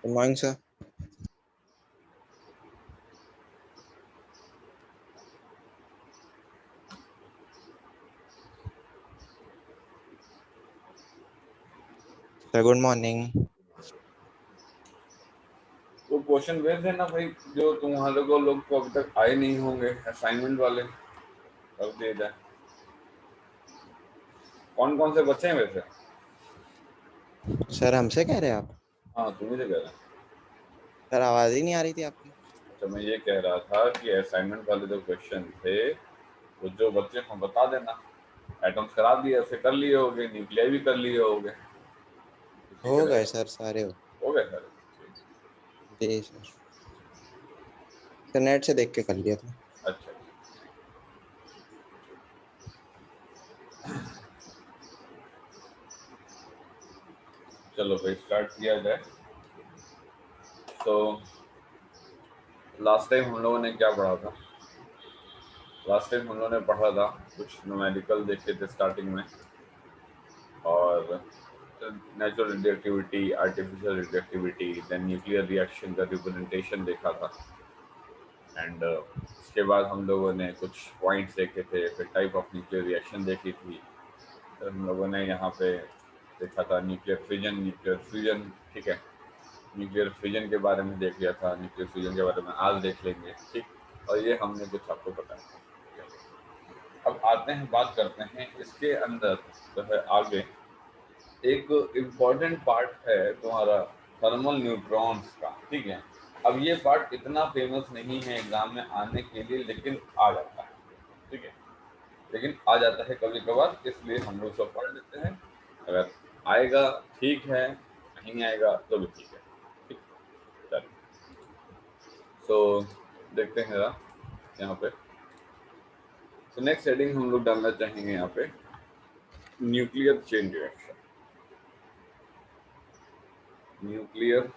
Good morning, sir. Sir, good morning. वो question भेज देना भाई, जो तुम्हारे को लोग को अभी तक आए नहीं होंगे असाइनमेंट वाले, कर दिए जाए। कौन कौन से बच्चे हैं वैसे? सर हमसे कह रहे हैं आप? हाँ, तुम्ही से कह रहे हैं। सर आवाज ही नहीं आ रही थी आपकी। अच्छा, मैं ये कह रहा था कि असाइनमेंट वाले जो क्वेश्चन थे वो जो बच्चे को बता देना। एटम्स करा दिए, उसे कर लिए होगे, न्यूक्लियर भी कर लिए होगे, इसी हो के गए रहेगा। सर सारे हो गए सर? जी सर। सर नेट से देख के कर लिया था। अच्छा, चलो भाई स्टार्ट किया जाए। तो लास्ट टाइम हम लोगों ने क्या पढ़ा था? लास्ट टाइम हम लोगों ने पढ़ा था, कुछ न्यूमेरिकल देखे थे स्टार्टिंग में, और natural radioactivity, artificial radioactivity, then nuclear reaction का रिप्रेजेंटेशन देखा था। एंड उसके बाद हम लोगों ने कुछ पॉइंट्स देखे थे, फिर टाइप ऑफ न्यूक्लियर रिएक्शन देखी थी। फिर हम लोगों ने यहाँ पे देखा था न्यूक्लियर फ्यूजन, ठीक है। न्यूक्लियर फ्यूजन के बारे में देख लिया था, न्यूक्लियर फ्यूजन के बारे में आज देख लेंगे, ठीक। और ये हमने कुछ आपको बताया। अब आते हैं, बात करते हैं इसके अंदर जो है आगे। एक इम्पॉर्टेंट पार्ट है तुम्हारा थर्मल न्यूट्रॉन्स का, ठीक है। अब ये पार्ट इतना फेमस नहीं है एग्जाम में आने के लिए, लेकिन आ जाता है, ठीक है। लेकिन आ जाता है कभी कभार, इसलिए हम लोग सब पढ़ लेते हैं। अगर आएगा ठीक है, नहीं आएगा तो भी ठीक है, ठीक। चलिए, सो देखते हैं जरा यहाँ पे। तो नेक्स्ट हेडिंग हम लोग डालना चाहेंगे यहाँ पे, nuclear chain reaction. Nuclear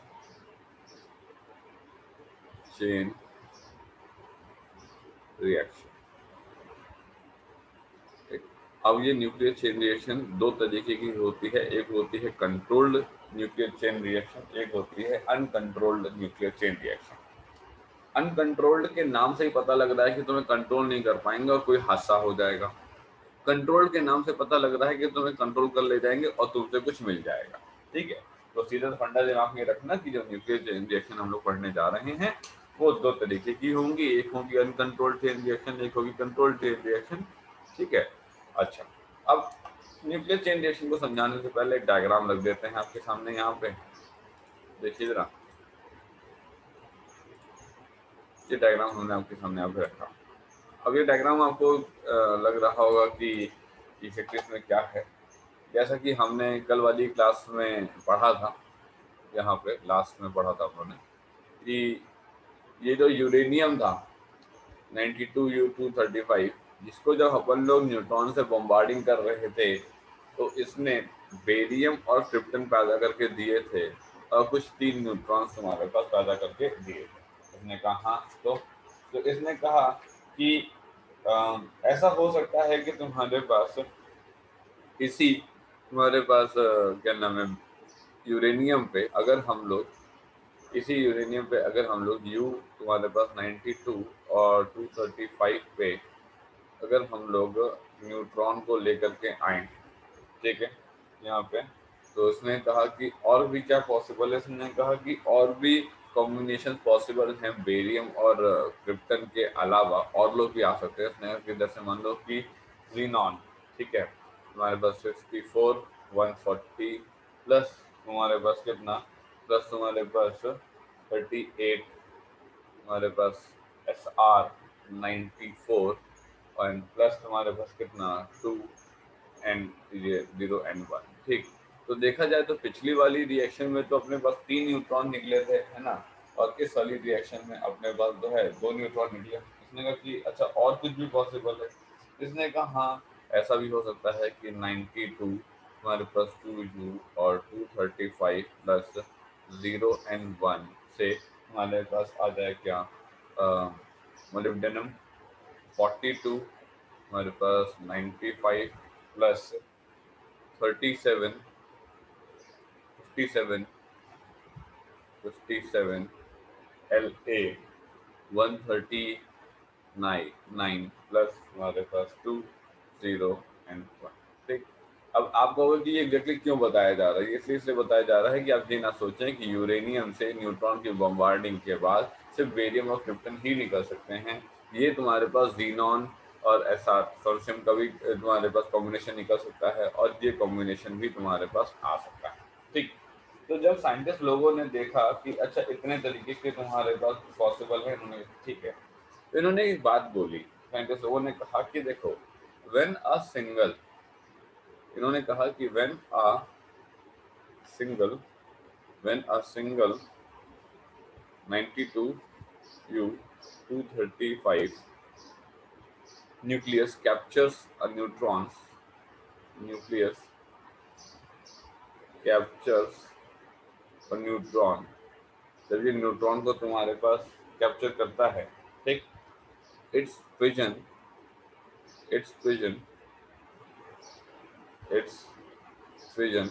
chain reaction. अब ये न्यूक्लियर चेन रिएक्शन दो तरीके की होती है। एक होती है कंट्रोल्ड न्यूक्लियर चेन रिएक्शन, एक होती है uncontrolled nuclear chain reaction. Uncontrolled के नाम से ही पता लग रहा है कि तुम्हें कंट्रोल नहीं कर पाएंगे और कोई हादसा हो जाएगा। कंट्रोल्ड के नाम से पता लग रहा है कि तुम्हें कंट्रोल कर ले जाएंगे और तुमसे कुछ मिल जाएगा, ठीक है। तो सीधा फंडा दिमाग में रखना कि जो न्यूक्लियर चेन रिएक्शन हम लोग पढ़ने जा रहे हैं वो दो तरीके की होंगी। एक होगी अनकंट्रोल्ड चेन रिएक्शन, एक होगी कंट्रोल्ड चेन रिएक्शन, ठीक है। अच्छा, अब न्यूक्लियर चेन रिएक्शन को समझाने से पहले एक डायग्राम रख देते हैं आपके सामने। यहाँ पे देखिए जरा, ये डायग्राम हमने आपके सामने यहाँ पे रखा। अब ये डायग्राम आपको लग रहा होगा कि इफेक्ट इसमें क्या है। जैसा कि हमने कल वाली क्लास में पढ़ा था, यहाँ पे लास्ट में पढ़ा था हमने कि ये जो यूरेनियम था 92U235, जिसको जब अपन लोग न्यूट्रॉन से बम्बार्डिंग कर रहे थे तो इसने बेरियम और क्रिप्टन पैदा करके दिए थे, और कुछ 3 न्यूट्रॉन्स हमारे पास पैदा करके दिए थे। इसने कहा तो इसने कहा कि ऐसा हो सकता है कि तुम्हारे पास इसी तुम्हारे पास क्या नाम है, यूरेनियम पे अगर हम लोग इसी यूरेनियम पे अगर हम लोग यू तुम्हारे पास 92 और 235 पे अगर हम लोग न्यूट्रॉन को लेकर के आए, ठीक है, यहाँ पे। तो उसने कहा कि और भी क्या पॉसिबल है। उसने कहा कि और भी कॉम्बिनेशन पॉसिबल हैं बेरियम और क्रिप्टन के अलावा, और लोग भी आ सकते हैं। उसने कहा कि जैसे मान लो कि जीनॉन, ठीक है, तुम्हारे पास 64 140 प्लस तुम्हारे पास कितना, प्लस तुम्हारे पास 38, तुम्हारे पास SR94, और प्लस तुम्हारे पास कितना 2 N0 N1, ठीक। तो देखा जाए तो पिछली वाली रिएक्शन में तो अपने पास 3 न्यूट्रॉन निकले थे, है ना। और इस वाली रिएक्शन में अपने पास जो है 2 न्यूट्रॉन निकले। इसने कहा कि अच्छा और कुछ भी पॉसिबल है। इसने कहा हाँ, ऐसा भी हो सकता है कि 92 हमारे पास 2U और 235 प्लस 0 N1 से हमारे पास आ जाए क्या, मोलिब्डेनम 42, हमारे पास 95 प्लस 37 57 57 LA 139 प्लस हमारे पास 2 0 एंड 1। ठीक। अब आप कहोगे कि ये एग्जैक्टली क्यों बताया जा रहा है? इसलिए बताया जा रहा है कि आप ये ना सोचें कि यूरेनियम से न्यूट्रॉन की बम्बार्डिंग के बाद सिर्फ बेरियम और क्रिप्टन ही निकल सकते हैं। ये तुम्हारे पास जीनॉन और एसआर सोल्यूशन का भी तुम्हारे पास कॉम्बिनेशन निकल सकता है, और ये कॉम्बिनेशन भी तुम्हारे पास आ सकता है। ठीक। तो जब साइंटिस्ट लोगों ने देखा कि अच्छा इतने तरीके के तुम्हारे पास पॉसिबल है, उन्होंने ठीक है, तो इन्होंने एक बात बोली। साइंटिस्ट लोगों ने कहा कि देखो, व्हेन अ सिंगल, इन्होंने कहा कि single when a single 92U 235 nucleus captures a nucleus captures a neutron, जब ये न्यूट्रॉन को तुम्हारे पास कैप्चर करता है, ठीक, its fission its fission its fission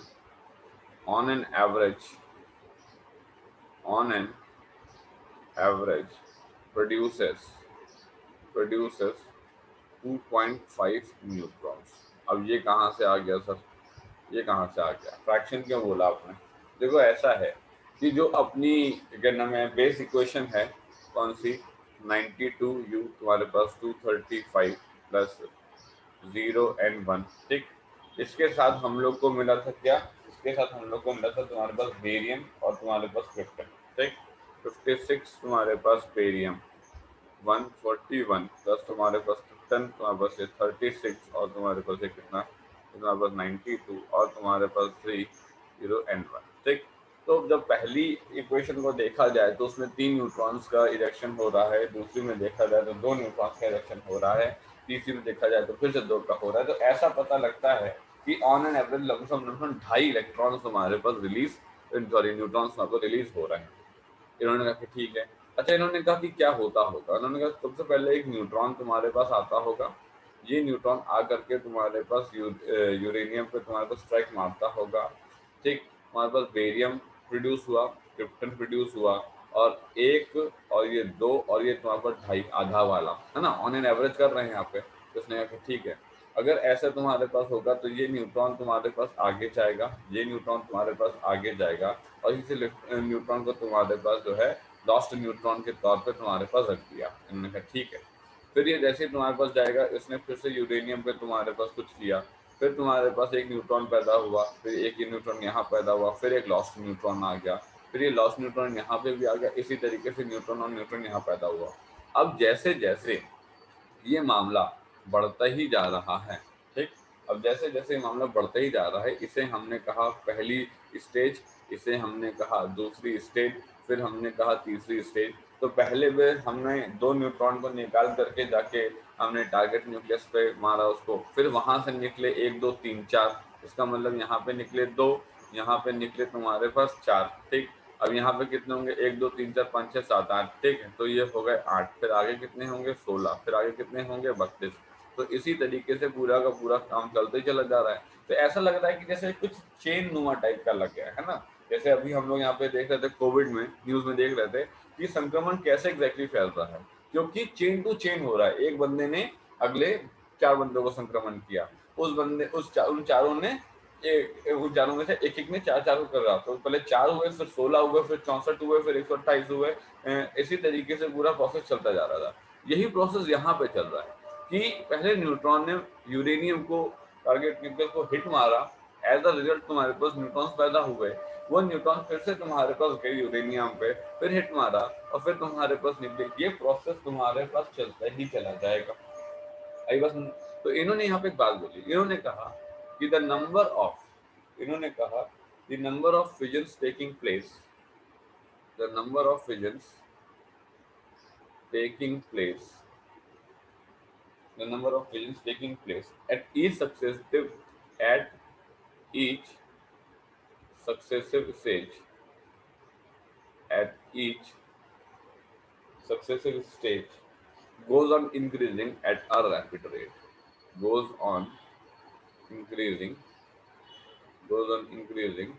on an average on an average produces produces 2.5 neutrons. अब ये कहाँ से आ गया सर? ये कहाँ से आ गया? फ्रैक्शन क्यों बोला आपने? देखो ऐसा है कि जो अपनी क्या नाम है बेस इक्वेशन है, कौन सी? 92U तुम्हारे पास 235 प्लस 0 एंड 1। ठीक। इसके साथ हम लोग को मिला था क्या? इसके साथ हम लोग को मिला था तुम्हारे पास बेरियम और तुम्हारे पास क्रिप्टन। ठीक। 56 तुम्हारे पास बेरियम, 141 प्लस तुम्हारे पास क्रिप्टन, तुम्हारे पास ये 36 और तुम्हारे पास ये कितना, तुम्हारे पास 92 और तुम्हारे पास 3 0 एंड 1। ठीक। तो जब पहली इक्वेशन को देखा जाए तो उसमें 3 न्यूट्रॉन्स का इरेक्शन हो रहा है, दूसरी में देखा जाए तो 2 न्यूट्रॉन्स का इरेक्शन हो रहा है, तीसरी में देखा जाए तो फिर से 2 का हो रहा है। तो ऐसा पता लगता है कि on an average lump sum 2.5 electrons हमारे पास रिलीज, सॉरी न्यूट्रॉन्स हमारे पास रिलीज हो रहे हैं। इन्होंने कहा कि ठीक है। अच्छा, इन्होंने कहा कि क्या होता होगा? इन्होंने कहा सबसे पहले एक न्यूट्रॉन तुम्हारे पास आता होगा, ये न्यूट्रॉन आ करके तुम्हारे पास यूरेनियम पे तुम्हारे पास स्ट्राइक मारता होगा। ठीक। तुम्हारे पास बेरियम प्रोड्यूस हुआ, क्रिप्टन प्रोड्यूस हुआ, और एक और ये 2 और ये तुम्हारे पास 2.5 आधा वाला है ना, ऑन एन एवरेज कर रहे हैं यहाँ पे। तो उसने कहा ठीक है, अगर ऐसा तुम्हारे पास होगा तो ये न्यूट्रॉन तुम्हारे पास आगे जाएगा, ये न्यूट्रॉन तुम्हारे पास आगे जाएगा, और इसी न्यूट्रॉन को तुम्हारे पास जो है लॉस्ट न्यूट्रॉन के तौर पे तुम्हारे पास रख दिया। इन्होंने कहा ठीक है। फिर ये जैसे ही तुम्हारे पास जाएगा, इसने फिर से यूरेनियम पे तुम्हारे पास कुछ किया, फिर तुम्हारे पास एक न्यूट्रॉन पैदा हुआ, फिर एक ये न्यूट्रॉन यहाँ पैदा हुआ, फिर एक लॉस्ट न्यूट्रॉन आ गया, फिर ये लॉस्ट न्यूट्रॉन यहाँ पे भी आ गया, इसी तरीके से न्यूट्रॉन और न्यूट्रॉन यहाँ पैदा हुआ। अब जैसे जैसे ये मामला बढ़ता ही जा रहा है, ठीक, अब जैसे जैसे मामला बढ़ता ही जा रहा है, इसे हमने कहा पहली स्टेज, इसे हमने कहा दूसरी स्टेज, फिर हमने कहा तीसरी स्टेज। तो पहले बार हमने 2 न्यूट्रॉन को निकाल करके जाके हमने टारगेट न्यूक्लियस पे मारा उसको, फिर वहां से निकले 1 2 3 4, इसका मतलब यहाँ पे निकले 2, यहाँ पे निकले तुम्हारे पास 4। ठीक। अब यहाँ पे कितने होंगे? 1 2 3 4 5 6 7 8। ठीक है, तो ये हो गए 8, फिर आगे कितने होंगे? 16, फिर आगे कितने होंगे? 32। तो इसी तरीके से पूरा का पूरा काम चलते ही चला जा रहा है। तो ऐसा लग रहा है कि जैसे कुछ चेन नुमा टाइप का लग गया है ना। जैसे अभी हम लोग यहाँ पे देख रहे थे, कोविड में न्यूज में देख रहे थे कि संक्रमण कैसे एग्जैक्टली फैल रहा है, क्योंकि चेन टू चेन हो रहा है। एक बंदे ने अगले 4 बंदों को संक्रमण किया, उन चारों ने उन चारों में से एक एक ने 4 4 को कर रहा। तो पहले 4 हुए, फिर 16 हुए, फिर 64 हुए, फिर 128 हुए। इसी तरीके से पूरा प्रोसेस चलता जा रहा था। यही प्रोसेस यहाँ पे चल रहा है कि पहले न्यूट्रॉन ने यूरेनियम को टारगेट न्यूक्लियस को हिट मारा, एज अ रिजल्ट तुम्हारे पास न्यूट्रॉन्स पैदा हुए। वो न्यूट्रॉन फिर से तुम्हारे पास गए यूरेनियम पे, फिर हिट मारा, और फिर तुम्हारे पास निकले। ये प्रोसेस तुम्हारे पास चलता ही चला जाएगा। आई बस। तो इन्होंने यहाँ पे एक बात बोली, इन्होंने कहा कि इन्होंने कहा the number of fissions taking place, the number of fissions taking place the number of fusions taking place at each successive stage at each successive stage goes on increasing at a rapid rate, goes on increasing goes on increasing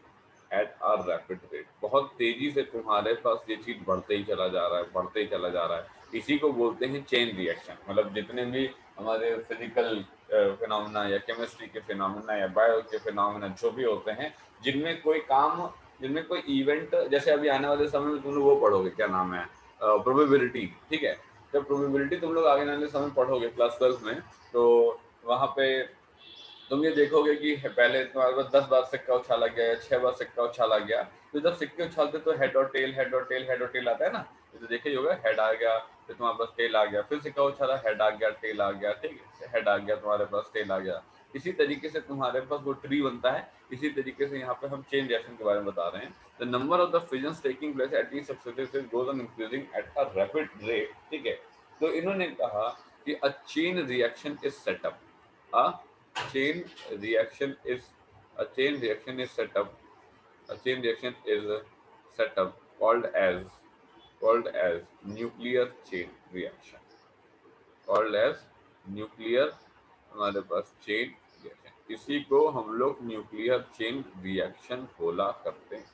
eight a rapid rate, बहुत तेजी से तुम्हारे पास ये चीज बढ़ते ही चला जा रहा है, बढ़ते ही चला जा रहा है। इसी को बोलते हैं चेन रिएक्शन। मतलब जितने भी हमारे फिजिकल फिनोमेना या केमिस्ट्री के फिनोमेना या बायो के फिनोमेना जो भी होते हैं, जिनमें कोई काम, जिनमें कोई इवेंट, जैसे अभी आने वाले समय में तुम लोग वो पढ़ोगे, क्या नाम है, प्रोबेबिलिटी, ठीक है। जब प्रोबेबिलिटी तुम लोग आगे आने वाले समय पढ़ोगे क्लास 12 में, तो वहाँ पे तुम ये देखोगे कि पहले तुम्हारे पास 10 बार सिक्का उछाला गया या 6 बार सिक्का उछाला गया, तो जब सिक्के उछालते तो हेड और टेल, हेड और टेल, हेड और टेल आता है ना, तो देखा ही होगा, हेड आ गया, फिर तुम्हारे पास टेल आ गया, फिर सिक्का उछाला, हेड आ गया, टेल आ गया, ठीक है, हेड आ गया, तुम्हारे पास टेल आ गया। इसी तरीके से तुम्हारे पास वो ट्री बनता है। इसी तरीके से यहाँ पे हम चेन रिएक्शन के बारे में बता रहे हैं। The number of the fissions taking place at each successive stage goes on increasing at a rapid rate, ठीक है। तो इन्होंने कहा कि a chain reaction is set up, a chain reaction is a chain reaction is set up a chain reaction is set up called as nuclear chain reaction, called as nuclear, हमारे पास chain reaction, इसी को हम लोग nuclear chain reaction बोला करते हैं।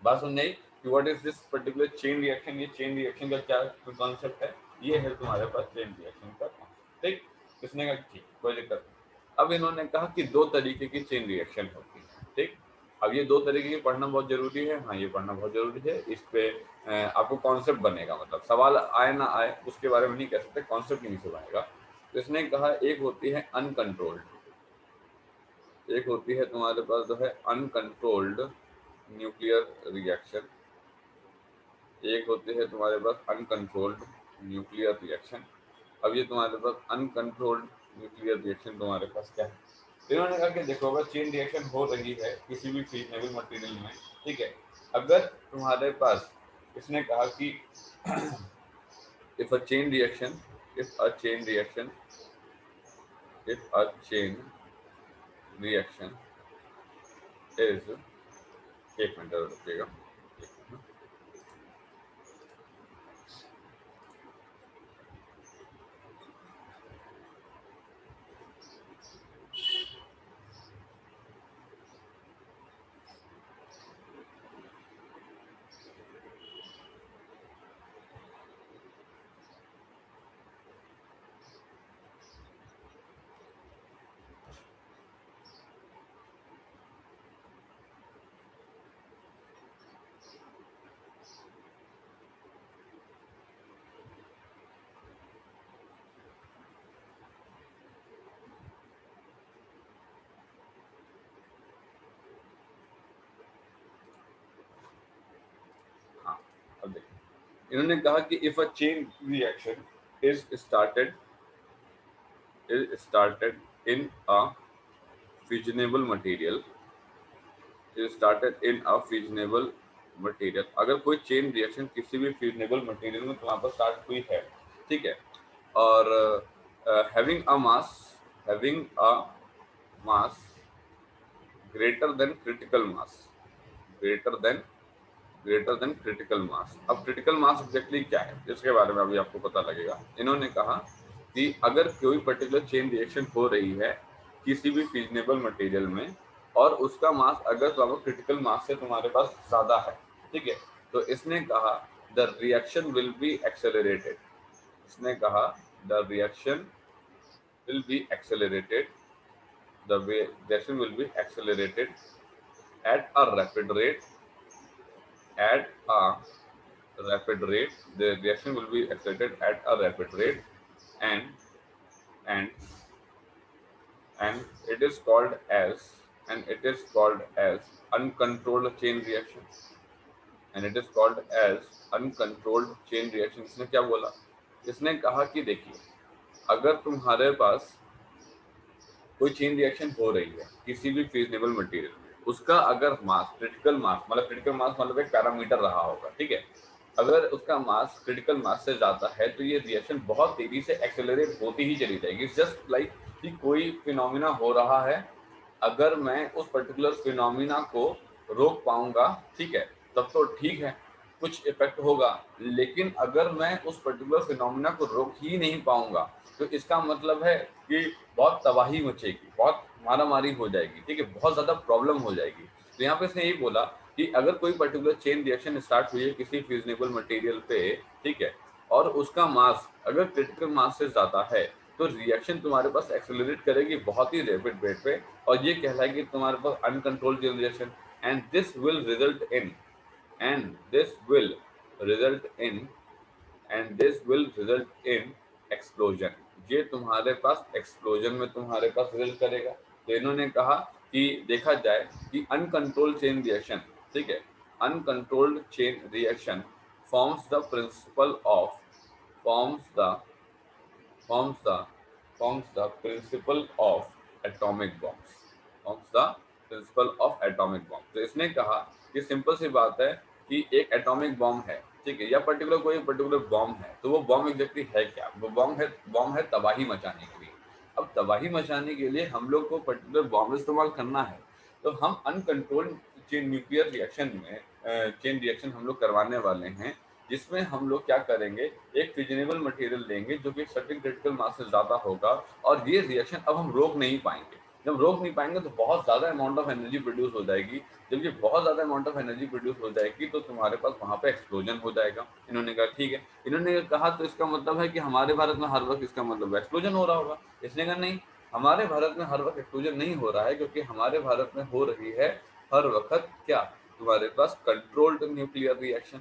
बात समझ आई कि what is this particular chain reaction, ये चेन रिएक्शन का क्या कॉन्सेप्ट है, ये है तुम्हारे पास चेन रिएक्शन का concept, ठीक। किसने कहा ठीक, कोई दिक्कत नहीं। अब इन्होंने कहा कि दो तरीके की चेन रिएक्शन होती है, ठीक। अब ये दो तरीके की पढ़ना बहुत जरूरी है, हाँ ये पढ़ना बहुत जरूरी है। इस पे आपको कॉन्सेप्ट बनेगा, मतलब सवाल आए ना आए उसके बारे में नहीं कह सकते, कॉन्सेप्ट यहीं से बनेगा। तो इसने कहा एक होती है अनकंट्रोल्ड, एक होती है तुम्हारे पास जो है अनकंट्रोल्ड न्यूक्लियर रिएक्शन, एक होती है तुम्हारे पास अनकंट्रोल्ड न्यूक्लियर रिएक्शन। अब ये तुम्हारे पास अनकंट्रोल्ड न्यूक्लियर रिएक्शन तुम्हारे पास क्या है, तो इन्होंने कहा कि देखो अगर चेन रिएक्शन हो रही है किसी भी फिजनेबल मटेरियल में, ठीक है, अगर तुम्हारे पास, इसने कहा कि if a chain reaction, if a chain reaction, if a chain reaction is, एक मिनट और रुकिएगा, हाँ अब देखिए, इन्होंने कहा कि if a chain reaction is started in a fissionable material, is started in a fissionable material, अगर कोई चेन रिएक्शन किसी भी फिजनेबल मटेरियल में तुम्हारे पास स्टार्ट हुई है, ठीक है, और having a mass, having a mass greater than critical mass, greater than critical mass. अब क्रिटिकल मास एग्जैक्टली क्या है इसके बारे में अभी आपको पता लगेगा। इन्होंने कहा कि अगर कोई पर्टिकुलर चेन रिएक्शन हो रही है किसी भी फिजनेबल मटेरियल में और उसका मास अगर तुम्हारा क्रिटिकल मास से तुम्हारे पास ज्यादा है, ठीक है, तो इसने कहा the reaction will be accelerated, इसने कहा the reaction will be accelerated, the reaction will be accelerated eight a rapid rate, at a rapid rate, the reaction will be accelerated at a rapid rate, and and and it is called as, and it is called as uncontrolled chain reaction, and it is called as uncontrolled chain reaction। इसने क्या बोला, इसने कहा कि देखिए अगर तुम्हारे पास कोई चेन रिएक्शन हो रही है किसी भी फिजनेबल मटेरियल में, उसका अगर मास क्रिटिकल मास, मतलब क्रिटिकल मास मतलब एक पैरामीटर रहा होगा, ठीक है, अगर उसका मास क्रिटिकल मास से ज्यादा है तो ये रिएक्शन बहुत तेजी से एक्सेलरेट होती ही चली जाएगी। जस्ट लाइक कि कोई फिनोमिना हो रहा है, अगर मैं उस पर्टिकुलर फिनोमिना को रोक पाऊंगा, ठीक है, तब तो ठीक है, कुछ इफेक्ट होगा, लेकिन अगर मैं उस पर्टिकुलर फिनोमिना को रोक ही नहीं पाऊंगा तो इसका मतलब है कि बहुत तबाही मचेगी, बहुत मारामारी हो जाएगी, ठीक है, बहुत ज्यादा प्रॉब्लम हो जाएगी। तो यहाँ पे इसने यही बोला कि अगर कोई पर्टिकुलर चेन रिएक्शन स्टार्ट हुई है किसी फ्यूजनेबल मटेरियल पे, ठीक है, और उसका मास अगर क्रिटिकल मास से ज्यादा है तो रिएक्शन तुम्हारे पास एक्सेलरेट करेगी बहुत ही रैपिड रेट पे, और ये कहलाएगी तुम्हारे पास uncontrolled chain reaction, and this will result in and this will result in and this will result in explosion. ये तुम्हारे पास एक्सप्लोजन में तुम्हारे पास रिजल्ट करेगा। तो इन्होंने कहा कि देखा जाए कि अनकंट्रोल्ड चेन रिएक्शन, ठीक है, uncontrolled chain reaction forms the principle of forms the forms the forms the principle of atomic bombs forms the principle of atomic bomb। तो इसने कहा कि सिंपल सी बात है कि एक एटॉमिक बॉम्ब है, ठीक है, या पर्टिकुलर कोई पर्टिकुलर बॉम्ब है, तो वो बॉम्ब एग्जैक्टली है क्या? वो बॉम्ब है तबाही मचाने के लिए। अब तबाही मचाने के लिए हम लोग को पर्टिकुलर बॉम्ब इस्तेमाल करना है, तो हम अनकंट्रोल्ड चेन न्यूक्लियर रिएक्शन में चेन रिएक्शन हम लोग करवाने वाले हैं, जिसमें हम लोग क्या करेंगे, एक फिजनेबल मटेरियल लेंगे जो कि सर्टेन क्रिटिकल मास से ज्यादा होगा, और ये रिएक्शन अब हम रोक नहीं पाएंगे। जब रोक नहीं पाएंगे तो बहुत ज्यादा अमाउंट ऑफ एनर्जी प्रोड्यूस हो जाएगी। जब ये बहुत ज्यादा अमाउंट ऑफ एनर्जी प्रोड्यूस हो जाएगी तो तुम्हारे पास वहां पे एक्सप्लोजन हो जाएगा। इन्होंने कहा ठीक है। इन्होंने कहा तो इसका मतलब है कि हमारे भारत में हर वक्त इसका मतलब एक्सप्लोजन हो रहा होगा। इसने कहा नहीं, हमारे भारत में हर वक्त एक्सप्लोजन नहीं हो रहा है, क्योंकि हमारे भारत में हो रही है हर वक्त क्या, तुम्हारे पास कंट्रोल्ड न्यूक्लियर रिएक्शन,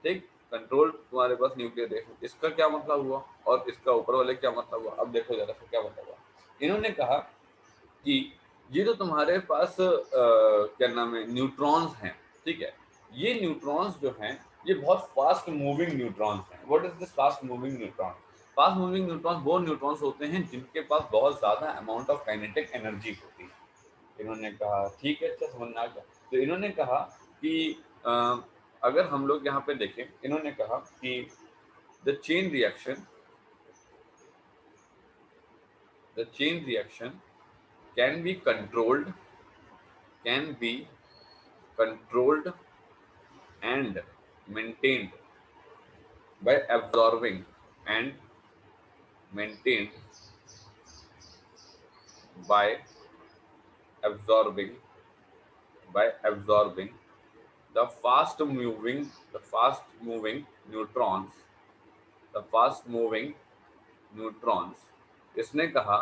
ठीक, कंट्रोल तुम्हारे पास न्यूक्लियर रिएक्शन। इसका क्या मतलब हुआ और इसका ऊपर वाले क्या मतलब हुआ, अब देखो जरा सा क्या मतलब हुआ। इन्होंने कहा कि ये जो तुम्हारे पास क्या नाम है न्यूट्रॉन्स हैं, ठीक है, ये न्यूट्रॉन्स जो हैं ये बहुत फास्ट मूविंग न्यूट्रॉन्स हैं। What is this fast moving neutron? Fast moving neutrons वो न्यूट्रॉन्स होते हैं जिनके पास बहुत ज्यादा अमाउंट ऑफ काइनेटिक एनर्जी होती है। इन्होंने कहा ठीक है, अच्छा समझ में आ गया। तो इन्होंने कहा कि अगर हम लोग यहाँ पे देखें, इन्होंने कहा कि the chain reaction the chain reaction can be controlled can be controlled and maintained by absorbing and maintained by absorbing absorbing the fast moving neutrons the fast moving neutrons. इसने कहा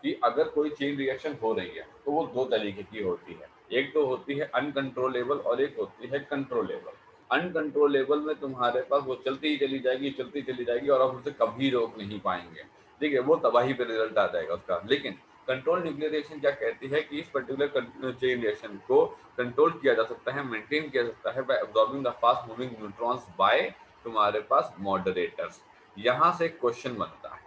कि अगर कोई चेन रिएक्शन हो रही है तो वो दो तरीके की होती है, एक तो होती है अनकंट्रोलेबल और एक होती है कंट्रोलेबल। अनकंट्रोलेबल में तुम्हारे पास वो चलती ही चली जाएगी और आप उसे कभी रोक नहीं पाएंगे, ठीक है, वो तबाही पे रिजल्ट आ जाएगा उसका। लेकिन कंट्रोल न्यूक्लियर रिएक्शन क्या कहती है कि इस पर्टिकुलर चेन रिएक्शन को कंट्रोल किया जा सकता है, मेंटेन किया जा सकता है by absorbing the fast moving neutrons by तुम्हारे पास मॉडरेटर्स। यहाँ से क्वेश्चन बनता है,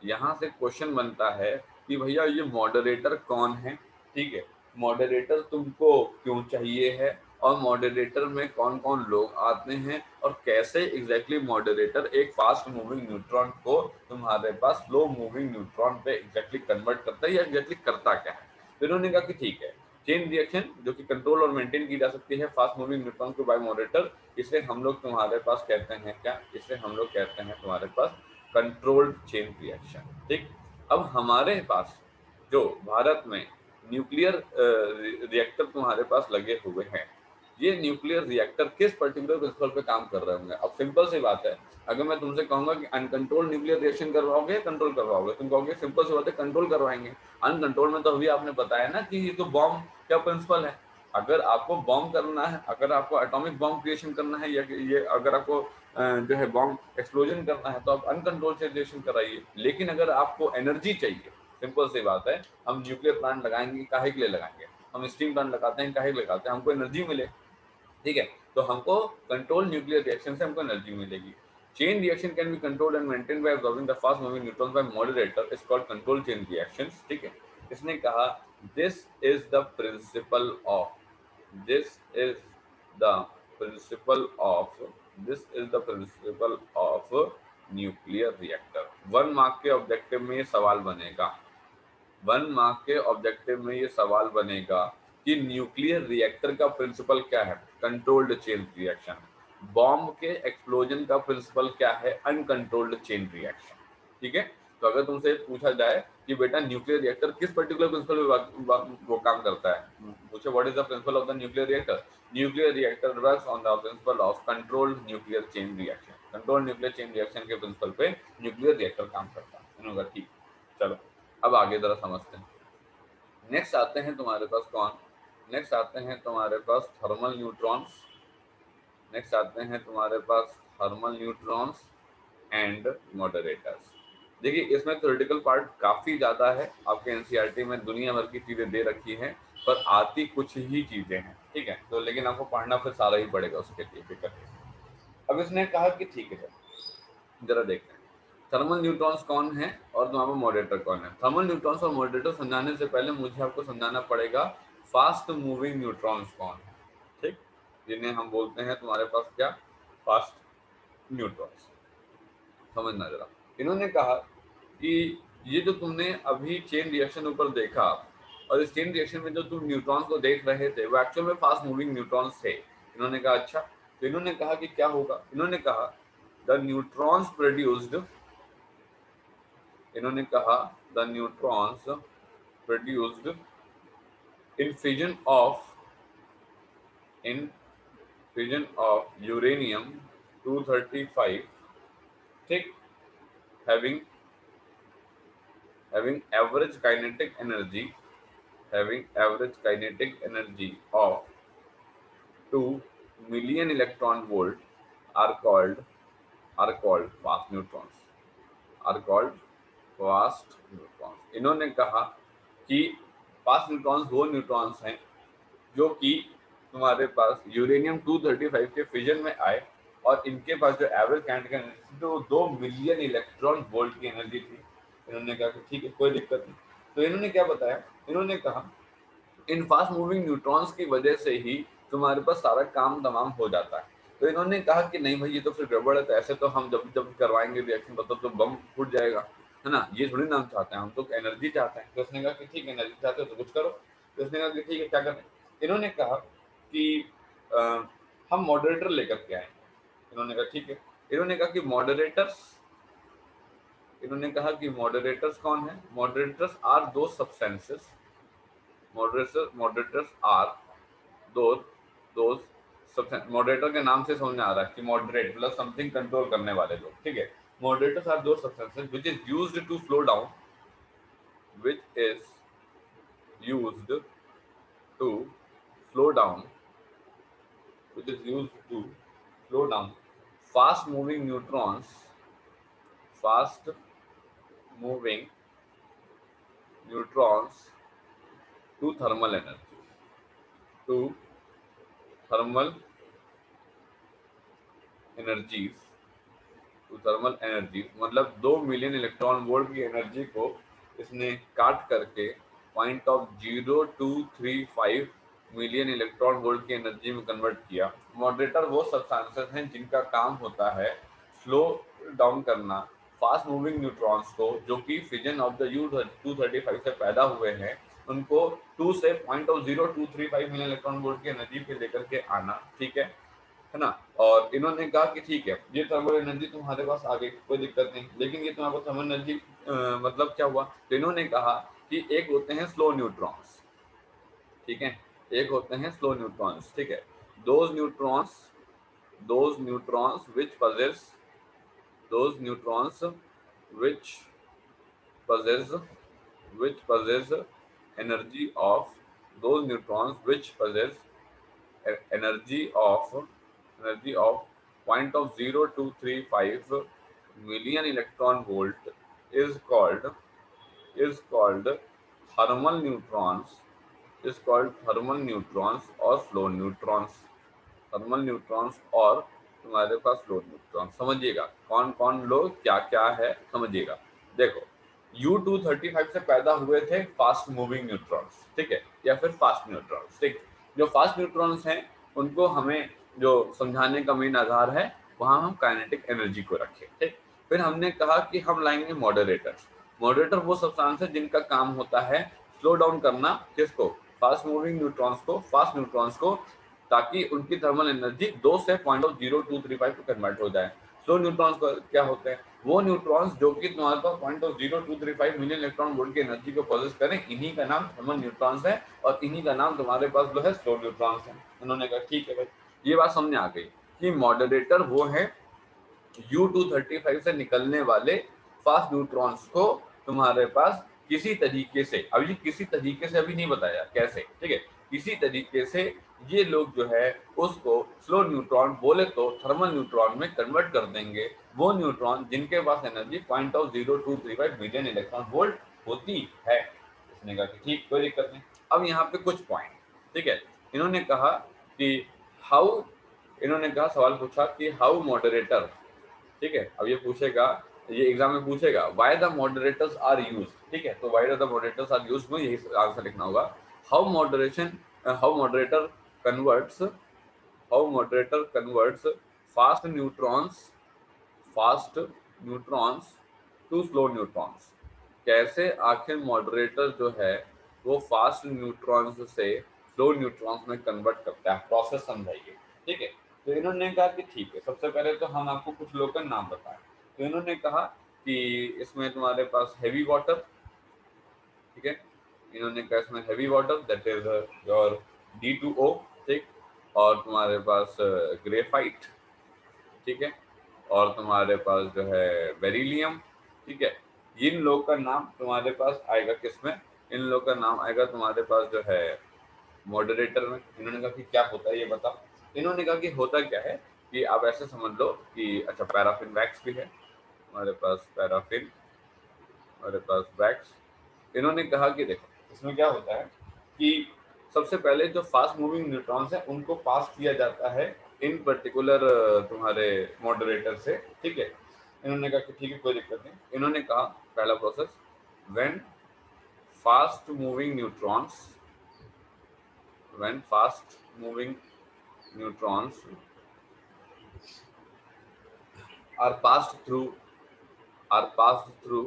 यहाँ से क्वेश्चन बनता है कि भैया ये मॉडरेटर कौन है, ठीक है, मॉडरेटर तुमको क्यों चाहिए है, और मॉडरेटर में कौन कौन लोग आते हैं, और कैसे एग्जैक्टली मॉडरेटर एक फास्ट मूविंग न्यूट्रॉन को तुम्हारे पास स्लो मूविंग न्यूट्रॉन पे एग्जैक्टली कन्वर्ट करता है, या एग्जैक्टली करता क्या है। तो इन्होंने कहा कि ठीक है, चेन रिएक्शन जो कि कंट्रोल और मेंटेन की जा सकती है फास्ट मूविंग न्यूट्रॉन को बाय मॉडरेटर, इसे हम लोग तुम्हारे पास कहते हैं क्या, इसे हम लोग कहते हैं तुम्हारे पास कंट्रोल्ड चेन रिएक्शन, ठीक। अब हमारे पास जो भारत में न्यूक्लियर रिएक्टर तुम्हारे पास लगे हुए हैं, ये न्यूक्लियर रिएक्टर किस पर्टिकुलर प्रिंसिपल पे काम कर रहे होंगे। अब सिंपल सी बात है, अगर मैं तुमसे कहूंगा कि अनकंट्रोल्ड न्यूक्लियर रिएक्शन करवाओगे कंट्रोल करवाओगे, तुम कहोगे सिंपल सी बात है कंट्रोल करवाएंगे। अनकंट्रोल में तो अभी आपने बताया ना कि ये तो बॉम्ब क्या प्रिंसिपल है। अगर आपको बॉम्ब करना है, अगर आपको एटॉमिक बॉम्ब क्रिएशन करना है, या ये अगर आपको जो है बॉम्ब एक्सप्लोजन करना है, तो आप अनकंट्रोल से रिएक्शन कराइए। लेकिन अगर आपको एनर्जी चाहिए, सिंपल सी बात है, हम न्यूक्लियर प्लांट लगाएंगे काहे के लिए लगाएंगे, हम स्टीम प्लांट लगाते हैं काहे के लगाते हैं, हमको एनर्जी मिले, ठीक है, तो हमको कंट्रोल न्यूक्लियर रिएक्शन से हमको एनर्जी मिलेगी। Chain reaction can be controlled and maintained by absorbing the fast moving neutrons by moderator is called control chain reactions, ठीक है। इसने कहा this is the principle of this is the principle of this is the principle of nuclear reactor. 1 mark के objective में ये सवाल बनेगा, 1 mark के ऑब्जेक्टिव में ये सवाल बनेगा कि न्यूक्लियर रिएक्टर का प्रिंसिपल क्या है, कंट्रोल्ड चेन रिएक्शन। बॉम्ब के एक्सप्लोजन का प्रिंसिपल क्या है, अनकंट्रोल्ड चेन रिएक्शन, ठीक है। तो अगर तुमसे पूछा जाए कि बेटा न्यूक्लियर रिएक्टर किस पर्टिकुलर प्रिंसिपल पे वो काम करता है, पूछे what is the principle of the nuclear reactor, nuclear reactor works on the principle of controlled nuclear chain reaction, controlled nuclear chain reaction के प्रिंसिपल पे न्यूक्लियर रिएक्टर काम करता है। इन्होंने कहा ठीक, चलो अब आगे जरा समझते हैं। नेक्स्ट आते हैं तुम्हारे पास कौन, नेक्स्ट आते हैं तुम्हारे पास थर्मल न्यूट्रॉन्स, नेक्स्ट आते हैं तुम्हारे पास थर्मल न्यूट्रॉन्स एंड मॉडरेटर्स। देखिए इसमें थ्योरेटिकल पार्ट काफ़ी ज़्यादा है, आपके एनसीईआरटी में दुनिया भर की चीज़ें दे रखी हैं, पर आती कुछ ही चीज़ें हैं, ठीक है, तो लेकिन आपको पढ़ना फिर सारा ही पड़ेगा उसके लिए फिक्र नहीं। अब इसने कहा कि ठीक है जरा देखते हैं थर्मल न्यूट्रॉन्स कौन है और तुम्हारा मॉडरेटर कौन है। थर्मल न्यूट्रॉन्स और मॉडरेटर समझाने से पहले मुझे आपको समझाना पड़ेगा फास्ट मूविंग न्यूट्रॉन्स कौन है, ठीक, जिन्हें हम बोलते हैं तुम्हारे पास क्या, फास्ट न्यूट्रॉन्स। समझना जरा, इन्होंने कहा कि ये जो तुमने अभी चेन रिएक्शन ऊपर देखा और इस चेन रिएक्शन में जो तुम न्यूट्रॉन्स को देख रहे थे वो एक्चुअल में फास्ट मूविंग न्यूट्रॉन्स थे। इन्होंने कहा अच्छा, तो इन्होंने कहा कि क्या होगा, इन्होंने कहा द न्यूट्रॉन्स प्रोड्यूस्ड, इन्होंने कहा the neutrons produced in fission of uranium 235, ठीक, having average kinetic energy of 2 million electron volt are called fast neutrons, are called fast neutrons। इन्होंने कहा कि फास्ट न्यूट्रॉन्स वो न्यूट्रॉन्स हैं जो कि तुम्हारे पास यूरेनियम 235 के फिजन में आए और इनके पास जो एवरेज काइनेटिक एनर्जी थी तो 2 मिलियन इलेक्ट्रॉन वोल्ट की एनर्जी थी। इन्होंने कहा कि ठीक है कोई दिक्कत नहीं, तो इन्होंने क्या बताया, इन्होंने कहा इन फास्ट मूविंग न्यूट्रॉन्स की वजह से ही तुम्हारे पास सारा काम तमाम हो जाता है। तो इन्होंने कहा कि नहीं भाई ये तो फिर गड़बड़ है, तो ऐसे तो हम जब जब करवाएंगे रिएक्शन तो बम फूट जाएगा, है ना, ये थोड़ी ना हम चाहते हैं, हम तो एनर्जी चाहते हैं। तो उसने कहा कि ठीक है एनर्जी चाहते हो तो कुछ करो। तो उसने कहा कि ठीक है क्या करें, इन्होंने कहा कि हम मॉडरेटर लेकर के आए। इन्होंने कहा ठीक है, इन्होंने कहा कि मॉडरेटर्स कौन है, moderators are the substances, moderators are दो सब्सटेंस। मॉडरेटर के नाम से समझ में आ रहा है कि मॉडरेट मतलब समथिंग कंट्रोल करने वाले लोग, ठीक है। Moderators are the substances which is used to slow down, which is used to slow down, which is used to slow down fast moving neutrons, fast moving neutrons to thermal energy, to thermal energies, to thermal energies मतलब 2 million electron volt की energy को इसने काट करके 0.0235 million electron volt की energy में convert किया। Moderator वो सब्सटेंसेस हैं जिनका काम होता है स्लो डाउन करना फास्ट मूविंग न्यूट्रॉन्स को जो कि फिजन ऑफ द U235 से पैदा हुए हैं, उनको 2 से 0.0235 मिलियन इलेक्ट्रॉन वोल्ट की एनर्जी पे लेकर के आना, ठीक है ना। और इन्होंने कहा कि ठीक है ये थर्मल एनर्जी तुम्हारे पास आ गई, कोई दिक्कत नहीं, लेकिन ये तुम्हारे पास थर्मल एनर्जी मतलब क्या हुआ, तो इन्होंने कहा कि एक होते हैं स्लो न्यूट्रॉन्स, ठीक है, एक होते हैं स्लो न्यूट्रॉन्स, ठीक है, those neutrons which possess those neutrons which possess energy of those neutrons which possess energy of 0.0235 million electron volt is called thermal neutrons, is called thermal neutrons or slow neutrons, thermal neutrons और तुम्हारे पास slow neutron. समझिएगा कौन कौन लोग क्या क्या है, समझिएगा। देखो U235 से पैदा हुए थे फास्ट मूविंग न्यूट्रॉन्स, ठीक है, या फिर फास्ट न्यूट्रॉन्स, ठीक। जो फास्ट न्यूट्रॉन्स हैं उनको हमें जो समझाने का मेन आधार है वहां हम काइनेटिक एनर्जी को रखें, ठीक। फिर हमने कहा कि हम लाएंगे मॉडरेटर्स। मॉडरेटर वो सब्सटेंस है जिनका काम होता है स्लो डाउन करना किसको, फास्ट मूविंग न्यूट्रॉन्स को, फास्ट न्यूट्रॉन्स को, ताकि उनकी थर्मल एनर्जी 2 से 0.0235 पे कन्वर्ट हो जाए। स्लो न्यूट्रॉन्स क्या होते हैं, वो न्यूट्रॉन्स जो कि तुम्हारे पास 0.0235 मिलियन इलेक्ट्रॉन वोल्ट की एनर्जी को पोजेस करें, इन्हीं का नाम थर्मल न्यूट्रॉन्स है और इन्हीं का नाम तुम्हारे पास जो है स्लो न्यूट्रॉन्स है। उन्होंने कहा ठीक है भाई, ये बात समझ आ गई कि मॉडरेटर वो है U-235 से निकलने वाले फास्ट न्यूट्रॉन्स को तुम्हारे पास किसी तरीके से, अब ये किसी तरीके से अभी नहीं बताया कैसे, ठीक है, किसी तरीके से ये लोग जो है उसको स्लो न्यूट्रॉन बोले तो थर्मल न्यूट्रॉन में कन्वर्ट कर देंगे, वो न्यूट्रॉन जिनके पास एनर्जी 0.0235 मिलियन इलेक्ट्रॉन वोल्ट होती है। इसने कहा कि ठीक, कोई दिक्कत नहीं। अब यहाँ पे कुछ पॉइंट, ठीक है, इन्होंने कहा कि हाउ, इन्होंने कहा सवाल पूछा कि हाउ मॉडरेटर, ठीक है, अब ये पूछेगा, ये एग्जाम में पूछेगा why the moderators are used, ठीक है, तो why the moderators are used में यही आंसर लिखना होगा। How moderation, how moderator converts, how moderator converts fast neutrons, fast neutrons to slow neutrons, कैसे आखिर मॉडरेटर जो है वो फास्ट न्यूट्रॉन्स से स्लो न्यूट्रॉन्स में कन्वर्ट करता है, प्रोसेस समझाइए, ठीक है। तो इन्होंने कहा कि ठीक है, सबसे पहले तो हम आपको कुछ लोग का नाम बताएं। तो इन्होंने कहा कि इसमें तुम्हारे पास हैवी वाटर, ठीक है, इन्होंने कहा इसमें heavy water that is your D2O, ठीक, और तुम्हारे पास ग्रेफाइट, ठीक है, और तुम्हारे पास जो है बेरिलियम, ठीक है, इन लोग का नाम तुम्हारे पास आएगा किसमें, इन लोग का नाम आएगा तुम्हारे पास जो है मॉडरेटर में। इन्होंने कहा कि क्या होता है ये बताओ। इन्होंने कहा कि होता क्या है कि आप ऐसे समझ लो कि अच्छा पैराफिन वैक्स भी है हमारे पास, पैराफिन, हमारे पास वैक्स। इन्होंने कहा कि देखो इसमें क्या होता है कि सबसे पहले जो फास्ट मूविंग न्यूट्रॉन्स है उनको पास किया जाता है इन पर्टिकुलर तुम्हारे मॉडरेटर से, ठीक है। इन्होंने कहा कि ठीक है, कोई दिक्कत नहीं। इन्होंने कहा पहला process, when fast moving neutrons, when fast moving neutrons are passed through, are passed through,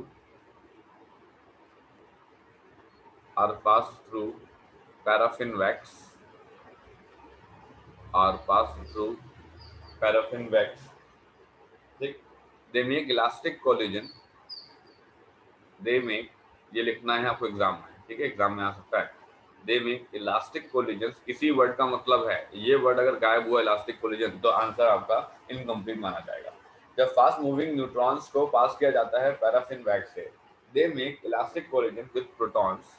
are passed through paraffin wax, are passed through paraffin wax, ठीक, they make elastic collision, they make, ये लिखना है आपको exam में, ठीक है, exam में आ सकता है, they make elastic collisions, इसी वर्ड का मतलब है, ये वर्ड अगर गायब हुआ इलास्टिक कोलिजन तो आंसर आपका इनकम्प्लीट माना जाएगा। जब फास्ट मूविंग न्यूट्रॉन्स को पास किया जाता है पैराफिन वैक्स से, they make elastic collision with protons,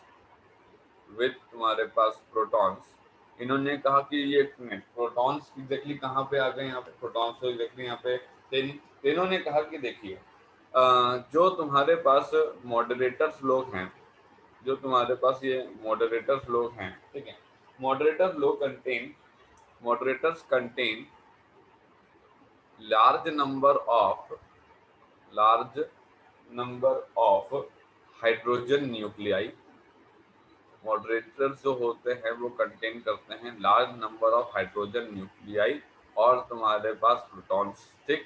with तुम्हारे पास प्रोटॉन्स। इन्होंने कहा कि ये प्रोटॉन्स एग्जैक्टली कहाँ पे आ गए यहाँ पे, प्रोटॉन्स तो एग्जैक्टली यहाँ पे इन्होंने कहा कि देखिए जो तुम्हारे पास मॉडरेटर्स लोग हैं, जो तुम्हारे पास ये मॉडरेटर्स लोग हैं, ठीक है, मॉडरेटर लोग contain, moderators contain large number of, large number of hydrogen nuclei, moderators जो होते हैं वो कंटेन करते हैं large number of hydrogen nuclei और तुम्हारे पास प्रोटॉन्स, ठीक।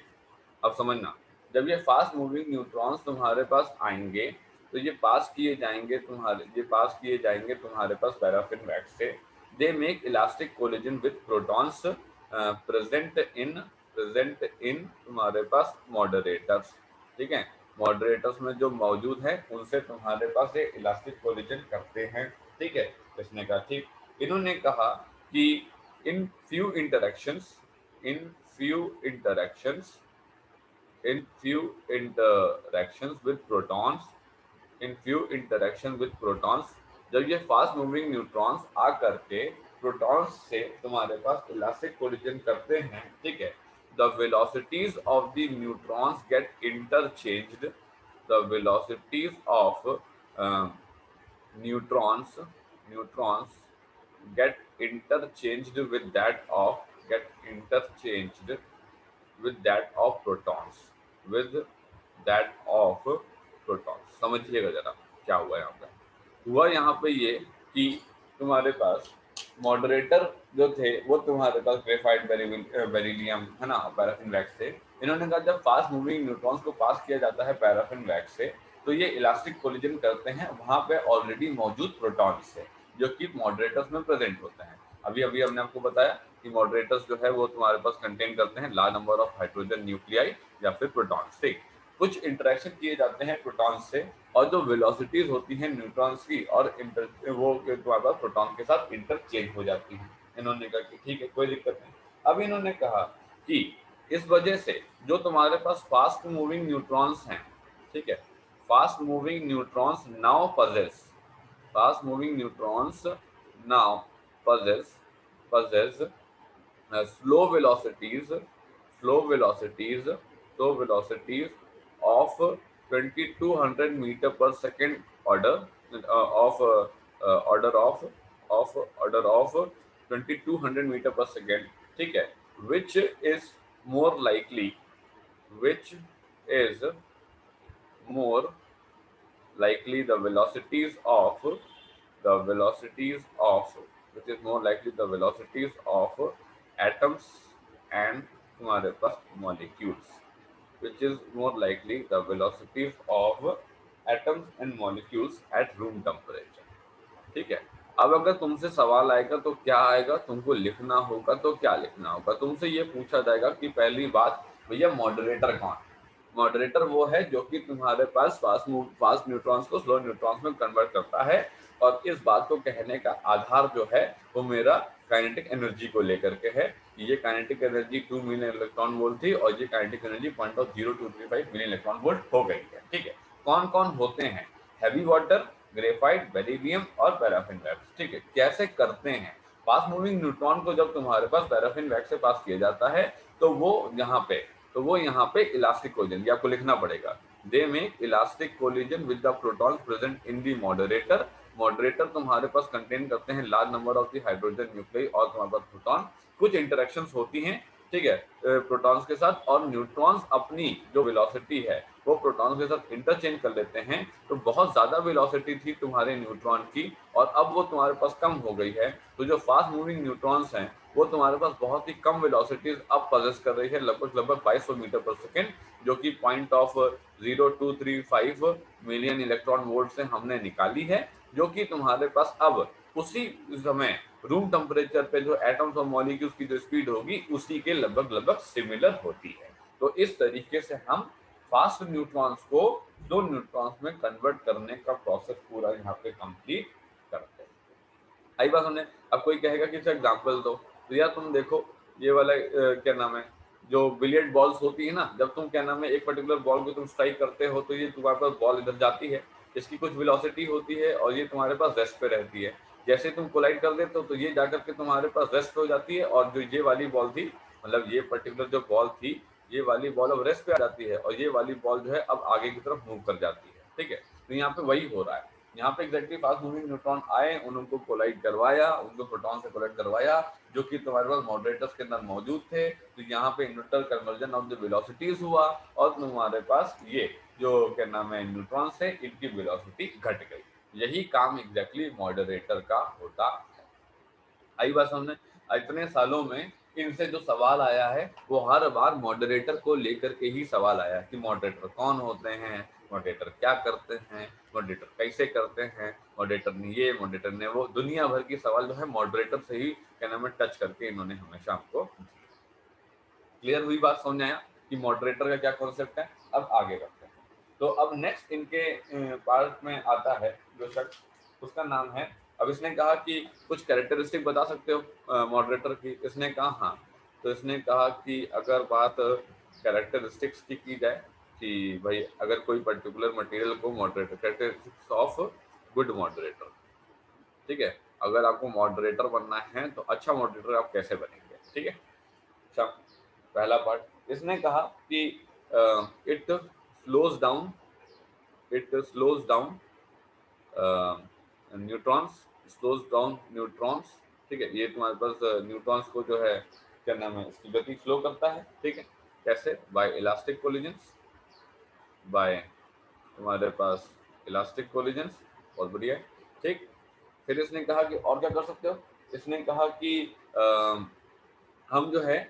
अब समझना, जब ये फास्ट मूविंग न्यूट्रॉन्स तुम्हारे पास आएंगे तो ये पास किए जाएंगे तुम्हारे, ये पास किए जाएंगे तुम्हारे पास पैराफिन वैक्स से, they make elastic collision with protons present in, present in तुम्हारे पास मॉडरेटर्स, ठीक है, मॉडरेटर्स में जो मौजूद है उनसे तुम्हारे पास ये इलास्टिक कोलिजन करते हैं, ठीक है। इसने कहा ठीक। इन्होंने कहा कि in few interactions, in few interactions, in few interactions with protons, in few interactions with protons, जब ये फास्ट मूविंग न्यूट्रॉन्स आ करके प्रोटॉन्स से तुम्हारे पास इलास्टिक कोलिजन करते हैं, ठीक है, the velocities of the neutrons get interchanged, the velocities of neutrons, neutrons get interchanged with that of, get interchanged with that of protons, with that of protons। समझिएगा जरा क्या हुआ यहाँ पे, हुआ यहाँ पे ये कि तुम्हारे पास मॉडरेटर जो थे वो तुम्हारे पास ग्रेफाइट, बेरिलियम है ना, पैराफिन वैक्स थे। इन्होंने कहा जब फास्ट मूविंग न्यूट्रॉन्स को पास किया जाता है पैराफिन वैक्स से तो ये इलास्टिक कोलिजन करते हैं वहां पे ऑलरेडी मौजूद प्रोटॉन्स से जो कि मॉडरेटर्स में प्रेजेंट होते हैं। अभी अभी हमने आपको बताया कि मॉडरेटर्स जो है वो तुम्हारे पास कंटेन करते हैं large number of hydrogen nuclei या फिर प्रोटॉन्स, ठीक। कुछ इंटरेक्शन किए जाते हैं प्रोटॉन्स से, और जो वेलोसिटीज होती हैं न्यूट्रॉन्स की और वो तुम्हारे पास प्रोटॉन के साथ इंटरचेंज हो जाती हैं। इन्होंने कहा कि ठीक है कोई दिक्कत नहीं। अब इन्होंने कहा कि इस वजह से जो तुम्हारे पास फास्ट मूविंग न्यूट्रॉन्स हैं, ठीक है, fast moving neutrons now possess, fast moving neutrons now possess slow velocities, slow velocities, slow velocities of 2200 meter per second order, of order of 2200 meter per second, ठीक है, which is more likely, which is more likely the velocities of the velocities of which is more likely the velocities of atoms and तुम्हारे पास molecules, which is more likely the velocities of atoms and molecules at room temperature, ठीक है। अब अगर तुमसे सवाल आएगा तो क्या आएगा, तुमको लिखना होगा, तो क्या लिखना होगा, तुमसे ये पूछा जाएगा कि पहली बात भैया मॉडरेटर कौन है। मॉडरेटर वो है जो कि तुम्हारे पास फास्ट न्यूट्रॉन्स को स्लो न्यूट्रॉन्स में कन्वर्ट करता है, और इस बात को कहने का आधार जो है वो मेरा काइनेटिक एनर्जी को लेकर के है। ये kinetic energy 2 million electron volt थी और ये kinetic energy 0.0235 million electron volt हो गई है, ठीक है। कौन कौन होते हैं, हैवी वाटर, ग्रेफाइट, बेरिलियम और पैराफिन वैक्स, ठीक है। कैसे करते हैं, फास्ट मूविंग न्यूट्रॉन को जब तुम्हारे पास पैराफिन वैक्स से पास किया जाता है तो वो यहाँ पे इलास्टिक कोलिजन, ये आपको लिखना पड़ेगा, they make elastic collision with the protons present in the moderator. Moderator तुम्हारे पास कंटेन करते हैं large number of the hydrogen nuclei और तुम्हारे पास प्रोटॉन, कुछ इंटरेक्शंस होती हैं, ठीक है, प्रोटॉन्स के साथ, और न्यूट्रॉन्स अपनी जो वेलोसिटी है वो प्रोटॉन्स के साथ इंटरचेंज कर लेते हैं। तो बहुत ज्यादा वेलोसिटी थी तुम्हारे न्यूट्रॉन की और अब वो तुम्हारे पास कम हो गई है, तो जो फास्ट मूविंग न्यूट्रॉन्स हैं वो तुम्हारे पास बहुत ही कम वेलोसिटीज अब पजेस कर रही है, लगभग 2200 मीटर पर सेकेंड, जो कि point of 0235 million electron volt से हमने निकाली है, जो कि तुम्हारे पास अब उसी समय रूम टेम्परेचर पे जो एटम्स और मॉलिक्यूल्स की जो स्पीड होगी उसी के लगभग सिमिलर होती है। तो इस तरीके से हम फास्ट न्यूट्रॉन्स को दो न्यूट्रॉन्स में कन्वर्ट करने का प्रोसेस पूरा यहाँ पे कंप्लीट करते हैं। आई बात हमने। अब कोई कहेगा कि सर एग्जांपल दो, तो यार तुम देखो ये वाला क्या नाम है, जो बिलियर्ड बॉल्स होती है ना, जब तुम क्या नाम है एक पर्टिकुलर बॉल को तुम स्ट्राइक करते हो तो ये तुम्हारे पास बॉल इधर जाती है, इसकी कुछ वेलोसिटी होती है और ये तुम्हारे पास रेस्ट पे रहती है। जैसे तुम कोलाइड कर देते हो तो ये जाकर के तुम्हारे पास रेस्ट हो जाती है, और जो ये वाली बॉल थी, मतलब ये पर्टिकुलर जो बॉल थी, ये वाली बॉल अब रेस्ट पे आ जाती है और ये वाली बॉल जो है अब आगे की तरफ मूव कर जाती है, ठीक है। तो यहाँ पे वही हो रहा है, यहाँ पे एग्जैक्टली फास्ट मूविंग न्यूट्रॉन आए, उनको कोलाइड करवाया, उनको प्रोटॉन से कोलाइड करवाया, जो कि तुम्हारे पास मॉडरेटर्स के अंदर मौजूद थे, तो यहाँ पे inductor conversion of the velocities हुआ और तुम्हारे पास ये जो क्या नाम है न्यूट्रॉन्स है इनकी वेलोसिटी घट गई। यही काम एग्जैक्टली मॉडरेटर का होता है। आई बात समझ में। इतने सालों में इनसे जो सवाल आया है वो हर बार मॉडरेटर को लेकर के ही सवाल आया कि मॉडरेटर कौन होते हैं, मॉडरेटर क्या करते हैं, मॉडरेटर कैसे करते हैं, मॉडरेटर ने ये, मॉडरेटर ने वो, दुनिया भर की सवाल जो है मॉडरेटर से ही क्या नाम है टच करके इन्होंने हमेशा हमको। क्लियर हुई बात, समझ आया कि मॉडरेटर का क्या कॉन्सेप्ट है। अब आगे बढ़ते हैं। तो अब नेक्स्ट इनके पार्ट में आता है जो शख्स, उसका नाम है, अब इसने कहा कि कुछ कैरेक्टरिस्टिक बता सकते हो मॉडरेटर की, इसने कहा हाँ। तो इसने कहा कि अगर बात कैरेक्टरिस्टिक्स की जाए कि भाई अगर कोई पर्टिकुलर मटेरियल को moderator, characteristics of good moderator, ठीक है, अगर आपको मॉडरेटर बनना है तो अच्छा मॉडरेटर आप कैसे बनेंगे, ठीक है। अच्छा, पहला पार्ट इसने कहा कि it slows down, it slows down neutrons, slows down neutrons, ठीक है। ये तुम्हारे पास न्यूट्रॉन्स को जो है क्या नाम है इसकी गति स्लो करता है, ठीक है। कैसे, बाय इलास्टिक कोलिजन्स, बाय तुम्हारे पास इलास्टिक कोलिजन्स, बहुत बढ़िया, ठीक। फिर इसने कहा कि और क्या कर सकते हो, इसने कहा कि हम जो है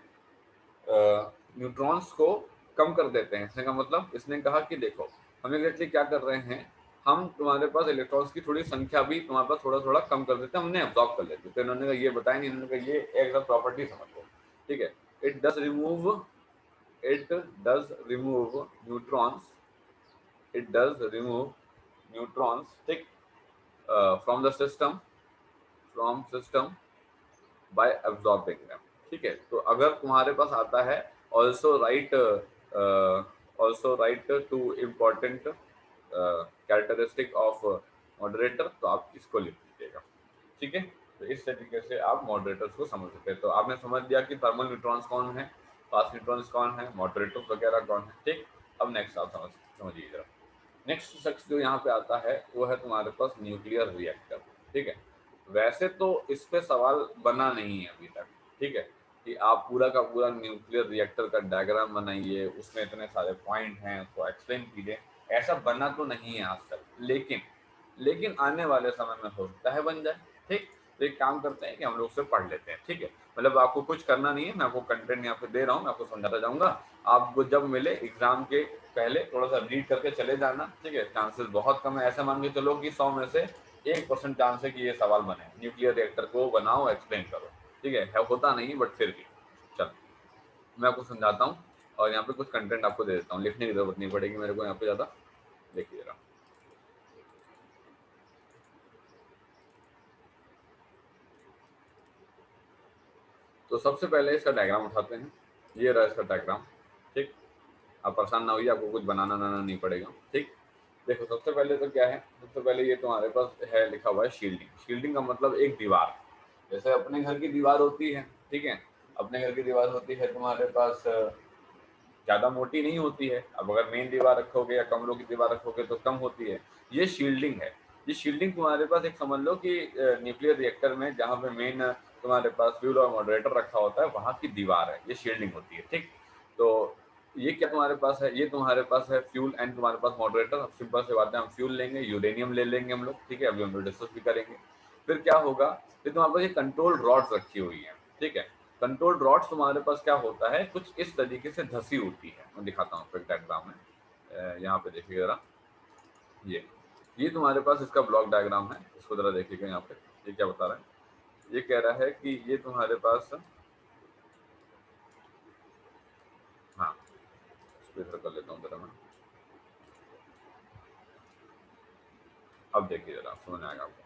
न्यूट्रॉन्स को कम कर देते हैं। इसने का मतलब, इसने कहा कि देखो हम एग्जैक्टली क्या कर रहे हैं, हम तुम्हारे पास इलेक्ट्रॉन्स की थोड़ी संख्या भी तुम्हारे पास थोड़ा थोड़ा कम कर देते हैं, हमने एब्जॉर्ब कर लेते। तो इन्होंने कहा ये बताया नहीं, इन्होंने कहा ये एक प्रॉपर्टी समझ लो, ठीक है। It does remove neutrons it does remove neutrons, ठीक, from the system by absorbing them, ठीक है। तो अगर तुम्हारे पास आता है also write two important characteristic of moderator, तो आप इसको लिख दीजिएगा, ठीक है। तो इस तरीके से आप मॉडरेटर्स को समझ सकते हैं। तो आपने समझ लिया कि थर्मल न्यूट्रॉन्स कौन है, फास्ट न्यूट्रॉन्स कौन है, मॉडरेटर्स वगैरह कौन है, ठीक। अब नेक्स्ट आप समझिए जरा। नेक्स्ट शख्स जो यहाँ पे आता है वो है तुम्हारे पास न्यूक्लियर रिएक्टर, ठीक है। वैसे तो इस पे सवाल बना नहीं है अभी तक, ठीक है, कि आप पूरा का पूरा न्यूक्लियर रिएक्टर का डायग्राम बनाइए, उसमें इतने सारे पॉइंट हैं, उसको एक्सप्लेन कीजिए, ऐसा बना तो नहीं है आज तक। लेकिन आने वाले समय में हो सकता है बन जाए, ठीक। तो एक काम करते हैं कि हम लोग उसे पढ़ लेते हैं, ठीक है। मतलब आपको कुछ करना नहीं है, मैं आपको कंटेंट यहाँ पे दे रहा हूँ, मैं आपको समझाता जाऊंगा। आपको जब मिले एग्जाम के पहले थोड़ा सा रीड करके चले जाना, ठीक है। चांसेस बहुत कम है, ऐसा मान के चलो कि 100 में से 1% चांस है कि ये सवाल बने, न्यूक्लियर रिएक्टर को बनाओ, एक्सप्लेन करो, ठीक है। होता नहीं बट फिर भी चलो मैं आपको समझाता हूँ। और यहाँ पे कुछ कंटेंट आपको दे देता हूँ, लिखने की जरूरत नहीं पड़ेगी मेरे को यहाँ पे ज़्यादा। देखिए जरा, तो सबसे पहले इसका डायग्राम उठाते हैं। ये रहा इसका डायग्राम, ठीक। आप परेशान ना होइए, आपको कुछ बनाना नहीं पड़ेगा, ठीक। देखो सबसे पहले तो क्या है, सबसे पहले ये तुम्हारे पास है लिखा हुआ है शील्डिंग। शील्डिंग का मतलब एक दीवार, जैसे अपने घर की दीवार होती है, ठीक है। अपने घर की दीवार होती है तुम्हारे पास, ज्यादा मोटी नहीं होती है। अब अगर मेन दीवार रखोगे या कमरों की दीवार रखोगे तो कम होती है। ये शील्डिंग है। ये शील्डिंग तुम्हारे पास एक समझ लो कि न्यूक्लियर रिएक्टर में जहाँ पे मेन तुम्हारे पास फ्यूल और मॉडरेटर रखा होता है वहां की दीवार है, ये शील्डिंग होती है, ठीक। तो ये क्या तुम्हारे पास है, ये तुम्हारे पास है फ्यूल एंड तुम्हारे पास मॉडरेटर। सिंपल से बात है, हम फ्यूल लेंगे, यूरेनियम ले लेंगे हम लोग, ठीक है। अभी हम लोग डिस्कस भी करेंगे। फिर क्या होगा, फिर तुम्हारे पास ये कंट्रोल रॉड्स रखी हुई है, ठीक है। कंट्रोल रॉड्स तुम्हारे पास क्या होता है, कुछ इस तरीके से धसी होती है। मैं दिखाता हूँ आपको एक डायग्राम में, यहाँ पे देखिए जरा। ये तुम्हारे पास इसका ब्लॉक डायग्राम है, इसको जरा देखिएगा यहाँ पे। ये क्या बता रहा है, ये कह रहा है कि ये तुम्हारे पास, हाँ इसको इधर कर लेता हूँ जरा मैं। अब देखिए जरा, समझ में आएगा आपको।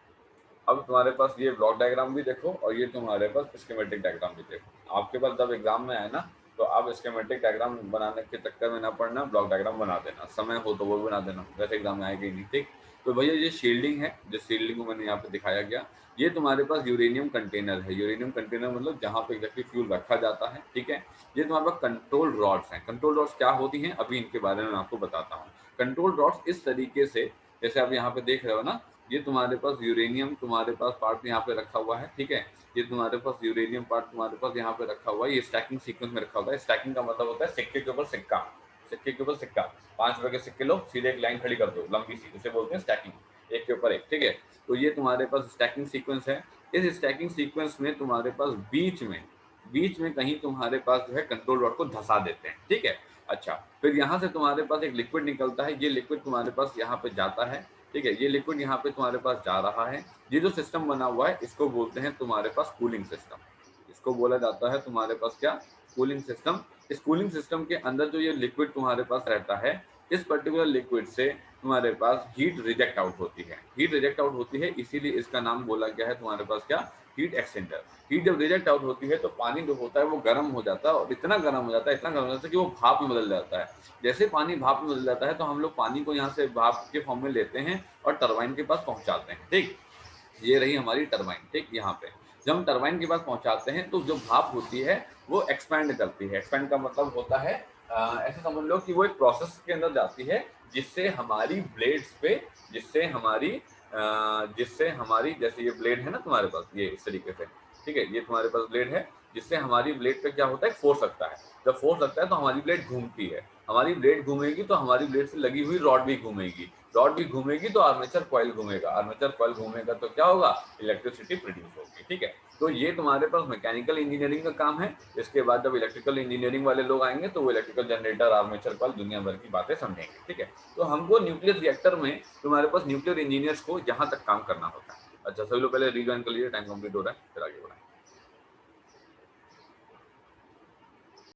अब तुम्हारे पास ये ब्लॉक डायग्राम भी देखो और ये तुम्हारे पास स्कीमेटिक डायग्राम भी देखो। आपके पास जब एग्जाम में आए ना, तो आप स्कीमेटिक डायग्राम बनाने के चक्कर में ना पड़ना, ब्लॉक डायग्राम बना देना, समय हो तो वो बना देना, वैसे एग्जाम में आएगा ही नहीं, ठीक। तो भैया ये शील्डिंग है, जिस शील्डिंग को मैंने यहाँ पे दिखाया गया, ये तुम्हारे पास यूरेनियम कंटेनर है। यूरेनियम कंटेनर मतलब जहाँ पे एग्जैक्टली फ्यूल रखा जाता है, ठीक है। ये तुम्हारे पास कंट्रोल रॉड्स हैं। कंट्रोल रॉड्स क्या होती हैं अभी इनके बारे में मैं आपको बताता हूँ। कंट्रोल रॉड्स इस तरीके से, जैसे आप यहाँ पे देख रहे हो ना, ये तुम्हारे पास यूरेनियम तुम्हारे पास पार्ट यहाँ पे रखा हुआ है, ठीक है। ये तुम्हारे पास यूरेनियम पार्ट तुम्हारे पास यहाँ पे रखा हुआ है, ये स्टैकिंग सीक्वेंस में रखा हुआ है। स्टैकिंग का मतलब होता है सिक्के के ऊपर सिक्का, सिक्के के ऊपर सिक्का। 5 रुपए के सिक्के लो, सीधे एक लाइन खड़ी कर दो लंबी सी, इसे बोलते हैं स्टैकिंग, एक के ऊपर एक, ठीक है। तो ये तुम्हारे पास स्टैकिंग सीक्वेंस है। इस स्टैकिंग सीक्वेंस में तुम्हारे पास बीच में कहीं तुम्हारे पास जो है कंट्रोल रॉड को धसा देते हैं, ठीक है। अच्छा, फिर यहाँ से तुम्हारे पास एक लिक्विड निकलता है। ये लिक्विड तुम्हारे पास यहाँ पे जाता है, ठीक है। ये लिक्विड यहाँ पे तुम्हारे पास जा रहा है। ये जो सिस्टम बना हुआ है इसको बोलते हैं तुम्हारे पास कूलिंग सिस्टम। इसको बोला जाता है तुम्हारे पास क्या, कूलिंग सिस्टम। इस कूलिंग सिस्टम के अंदर जो ये लिक्विड तुम्हारे पास रहता है, इस पर्टिकुलर लिक्विड से तुम्हारे पास हीट रिजेक्ट आउट होती है। हीट रिजेक्ट आउट होती है, इसीलिए इसका नाम बोला गया है तुम्हारे पास क्या, हीट एक्सचेंजर। हीट जब रिजेक्ट आउट होती है तो पानी जो होता है वो गर्म हो जाता है, और इतना गर्म हो जाता है, इतना गर्म हो जाता है कि वो भाप में बदल जाता है। जैसे पानी भाप में बदल जाता है तो हम लोग पानी को यहाँ से भाप के फॉर्म में लेते हैं और टरबाइन के पास पहुंचाते हैं, ठीक। ये रही हमारी टरबाइन, ठीक। यहाँ पे जब हम टरबाइन के पास पहुंचाते हैं तो जो भाप होती है वो एक्सपैंड करती है। एक्सपैंड का मतलब होता है, ऐसे समझ लो कि वो एक प्रोसेस के अंदर जाती है, जिससे हमारी ब्लेड्स पे, जिससे हमारी जैसे ये ब्लेड है ना तुम्हारे पास, ये इस तरीके से, ठीक है। ये तुम्हारे पास ब्लेड है, जिससे हमारी ब्लेड पे क्या होता है, फोर्स लगता है। जब फोर्स लगता है तो हमारी ब्लेड घूमती है। हमारी ब्लेड घूमेगी तो हमारी ब्लेड से लगी हुई रॉड भी घूमेगी। रॉड भी घूमेगी तो आर्मेचर कॉइल घूमेगा। आर्मेचर कॉइल घूमेगा तो क्या होगा, इलेक्ट्रिसिटी प्रोड्यूस होगी, ठीक है। तो ये तुम्हारे पास मैकेनिकल इंजीनियरिंग का काम है। इसके बाद जब इलेक्ट्रिकल इंजीनियरिंग वाले लोग आएंगे तो वो इलेक्ट्रिकल जनरेटर, आर्मेचर कॉइल, दुनिया भर की बातें समझेंगे, ठीक है। तो हमको न्यूक्लियर रिएक्टर में तुम्हारे पास न्यूक्लियर इंजीनियर्स को यहाँ तक काम करना होता है। अच्छा, सभी लोग पहले रिज्वाइन कर लीजिए, टाइम कंप्लीट हो रहा है, फिर आगे बढ़ाएं।